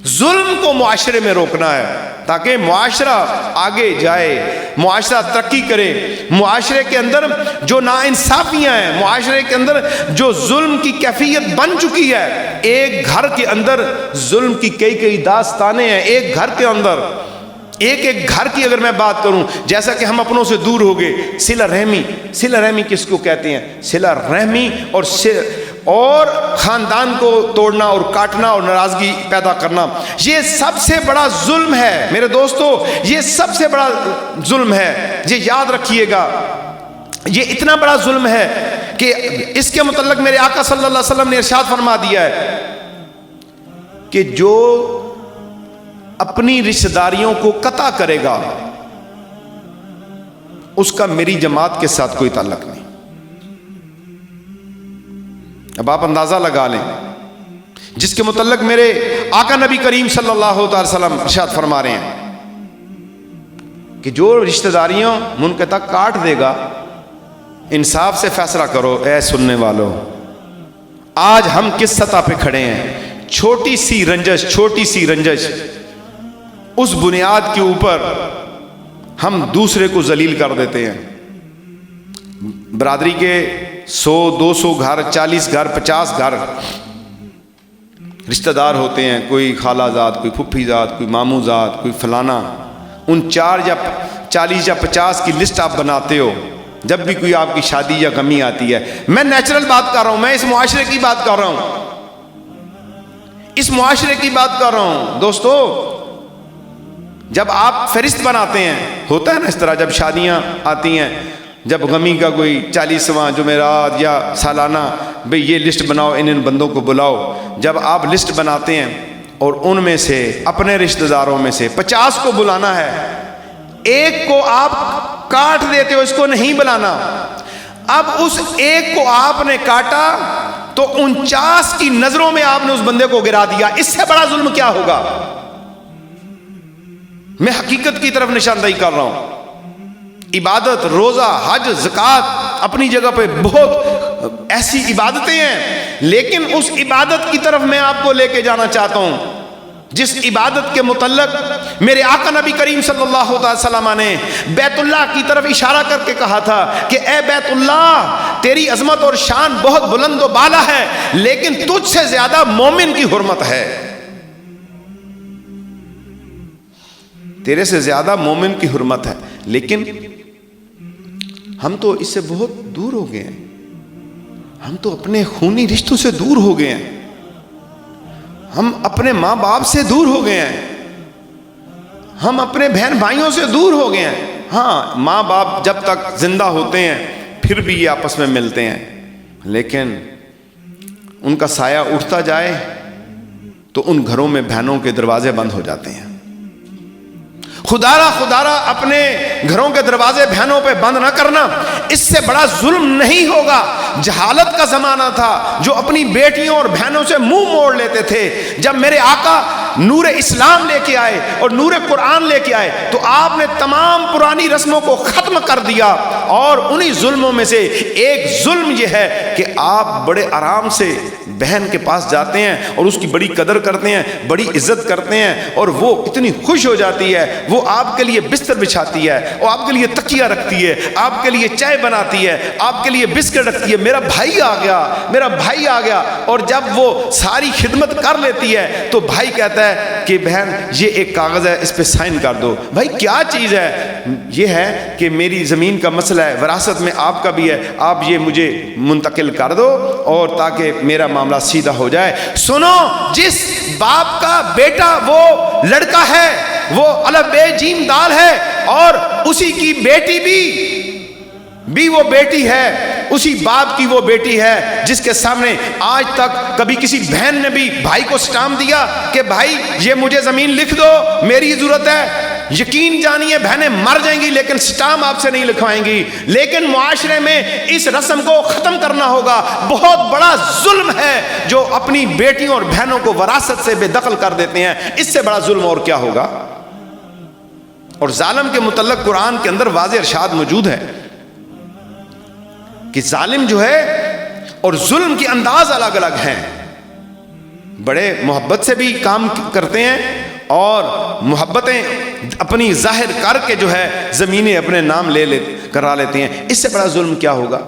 ظلم کو معاشرے میں روکنا ہے تاکہ معاشرہ آگے جائے، معاشرہ ترقی کرے۔ معاشرے کے اندر جو ناانصافیاں ہیں، معاشرے کے اندر جو ظلم کی کیفیت بن چکی ہے، ایک گھر کے اندر ظلم کی کئی داستانیں ہیں۔ ایک گھر کے اندر، ایک گھر کی اگر میں بات کروں، جیسا کہ ہم اپنوں سے دور ہو گئے، صلہ رحمی کس کو کہتے ہیں؟ صلہ رحمی اور خاندان کو توڑنا اور کاٹنا اور ناراضگی پیدا کرنا، یہ سب سے بڑا ظلم ہے میرے دوستو، یہ سب سے بڑا ظلم ہے، یہ یاد رکھیے گا۔ یہ اتنا بڑا ظلم ہے کہ اس کے متعلق میرے آقا صلی اللہ علیہ وسلم نے ارشاد فرما دیا ہے کہ جو اپنی رشتہ داریوں کو قطع کرے گا اس کا میری جماعت کے ساتھ کوئی تعلق نہیں۔ اب آپ اندازہ لگا لیں، جس کے متعلق میرے آقا نبی کریم صلی اللہ علیہ وسلم ارشاد فرما رہے ہیں کہ جو رشتہ داریاں منقطع کاٹ دے گا، انصاف سے فیصلہ کرو اے سننے والو۔ آج ہم کس سطح پہ کھڑے ہیں؟ چھوٹی سی رنجش اس بنیاد کے اوپر ہم دوسرے کو ذلیل کر دیتے ہیں۔ برادری کے 100 200 گھر، 40 گھر، 50 گھر رشتہ دار ہوتے ہیں، کوئی خالہ زاد، کوئی پھپھی زاد، کوئی ماموں زاد، کوئی فلانا۔ ان 4 یا 40 یا 50 کی لسٹ آپ بناتے ہو جب بھی کوئی آپ کی شادی یا غمی آتی ہے۔ میں نیچرل بات کر رہا ہوں، میں اس معاشرے کی بات کر رہا ہوں، اس معاشرے کی بات کر رہا ہوں دوستو۔ جب آپ فہرست بناتے ہیں، ہوتا ہے نا اس طرح، جب شادیاں آتی ہیں، جب غمی کا کوئی 40واں جمعرات یا سالانہ، بھئی یہ لسٹ بناؤ، ان بندوں کو بلاؤ۔ جب آپ لسٹ بناتے ہیں اور ان میں سے اپنے رشتہ داروں میں سے 50 کو بلانا ہے، ایک کو آپ کاٹ دیتے ہو، اس کو نہیں بلانا۔ اب اس ایک کو آپ نے کاٹا تو 49 کی نظروں میں آپ نے اس بندے کو گرا دیا۔ اس سے بڑا ظلم کیا ہوگا؟ میں حقیقت کی طرف نشاندہی کر رہا ہوں۔ عبادت، روزہ، حج، زکوٰۃ اپنی جگہ پہ بہت ایسی عبادتیں ہیں، لیکن اس عبادت کی طرف میں آپ کو لے کے جانا چاہتا ہوں جس عبادت کے متعلق میرے آقا نبی کریم صلی اللہ علیہ وسلم نے بیت اللہ کی طرف اشارہ کر کے کہا تھا کہ اے بیت اللہ، تیری عظمت اور شان بہت بلند و بالا ہے، لیکن تجھ سے زیادہ مومن کی حرمت ہے، تیرے سے زیادہ مومن کی حرمت ہے۔ لیکن ہم تو اس سے بہت دور ہو گئے ہیں، ہم تو اپنے خونی رشتوں سے دور ہو گئے ہیں، ہم اپنے ماں باپ سے دور ہو گئے ہیں، ہم اپنے بہن بھائیوں سے دور ہو گئے ہیں۔ ہاں، ماں باپ جب تک زندہ ہوتے ہیں پھر بھی یہ آپس میں ملتے ہیں، لیکن ان کا سایہ اٹھتا جائے تو ان گھروں میں بہنوں کے دروازے بند ہو جاتے ہیں۔ خدارا اپنے گھروں کے دروازے بہنوں پہ بند نہ کرنا، اس سے بڑا ظلم نہیں ہوگا۔ جہالت کا زمانہ تھا، جو اپنی بیٹیوں اور بہنوں سے منہ موڑ لیتے تھے۔ جب میرے آقا نور اسلام لے کے آئے اور نور قرآن لے کے آئے تو آپ نے تمام پرانی رسموں کو ختم کر دیا، اور انہی ظلموں میں سے ایک ظلم یہ ہے کہ آپ بڑے آرام سے بہن کے پاس جاتے ہیں اور اس کی بڑی قدر کرتے ہیں، بڑی عزت کرتے ہیں، اور وہ اتنی خوش ہو جاتی ہے، وہ آپ کے لیے بستر بچھاتی ہے، وہ آپ کے لیے تکیہ رکھتی ہے، آپ کے لیے چائے بناتی ہے، آپ کے لیے بسکٹ رکھتی ہے، میرا بھائی آ گیا، میرا بھائی آ گیا۔ اور جب وہ ساری خدمت کر لیتی ہے تو بھائی کہتا ہے کہ بہن یہ ایک کاغذ ہے، اس پہ سائن کر دو۔ بھائی کیا چیز ہے؟ یہ ہے کہ میری زمین کا مسئلہ ہے، وراثت میں آپ کا بھی ہے، آپ یہ مجھے منتقل کر دو، اور تاکہ میرا معاملہ سیدھا ہو جائے۔ سنو، جس باپ کا بیٹا وہ لڑکا ہے، وہ الف بے جیم دال ہے، اور اسی کی بیٹی بھی وہ بیٹی ہے، اسی باپ کی وہ بیٹی ہے، جس کے سامنے آج تک کبھی کسی بہن نے بھی بھائی کو سٹامپ دیا کہ بھائی یہ مجھے زمین لکھ دو، میری ضرورت ہے؟ یقین جانیے بہنیں مر جائیں گی لیکن سٹامپ آپ سے نہیں لکھوائیں گی۔ لیکن معاشرے میں اس رسم کو ختم کرنا ہوگا۔ بہت بڑا ظلم ہے جو اپنی بیٹیوں اور بہنوں کو وراثت سے بے دخل کر دیتے ہیں، اس سے بڑا ظلم اور کیا ہوگا؟ اور ظالم کے متعلق قرآن کے اندر واضح ارشاد موجود ہے کہ ظالم جو ہے، اور ظلم کے انداز الگ الگ ہیں۔ بڑے محبت سے بھی کام کرتے ہیں اور محبتیں اپنی ظاہر کر کے جو ہے زمینیں اپنے نام کرا لیتے ہیں. اس سے بڑا ظلم کیا ہوگا؟